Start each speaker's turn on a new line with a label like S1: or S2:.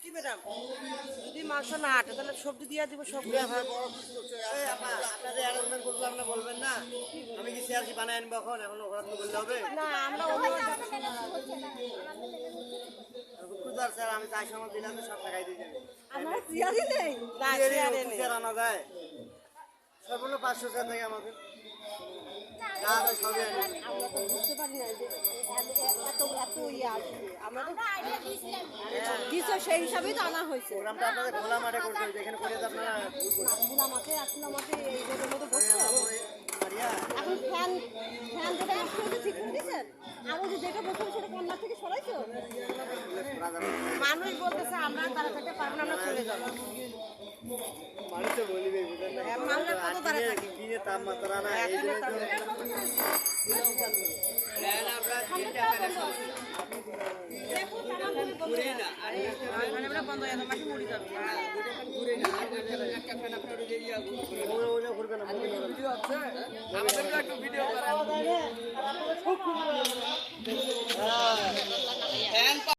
S1: কি ম্যাডাম যদি মাংস না আটে তাহলে সবজি দিয়ে দিব সবজি
S2: আপনাদের অ্যারেঞ্জমেন্ট করলে আপনি বলবেন না আমি কি শেয়ার কি বানায় আনবো এখন ওখানে তো বলতে হবে
S1: না আমরা
S2: স্যার আমি চাই সময় দিলাম সব টাকাই দিয়ে যাবে
S1: আমরা চেয়ারই নেই না চেয়ারে নেই
S2: আনা যায় সর্বনিম্ন 500 টাকা থেকে আমাদের সবই আনি
S1: আমরা তো বুঝতে পারি না যে এত এত ইয়ে আসবে আমরা তো দিছো সেই হিসাবেই তো আনা হয়েছে
S2: প্রোগ্রামটা আপনাদের খোলা মাঠে করতে হবে যেখানে করে তো আপনারা
S1: খোলা মাঠে এই রোদের মতো বসছে এখন ফ্যান যেটা নষ্ট হয়েছে ঠিক করে দিয়েছেন আর ওই যে যেটা বসে সেটা কন্যা থেকে সরাইছো মানুষ বলতেছে আমরা তারা থেকে পারবো না আমরা চলে যাবো
S2: মানুষ তো বলিবে
S1: মানুষের কত তারা থাকে
S2: দিনে তাপমাত্রা না এই
S1: বন্ধ হয়ে যাবে মাটি মুড়ি যাবে
S3: আমাদেরকে একটু ভিডিও করা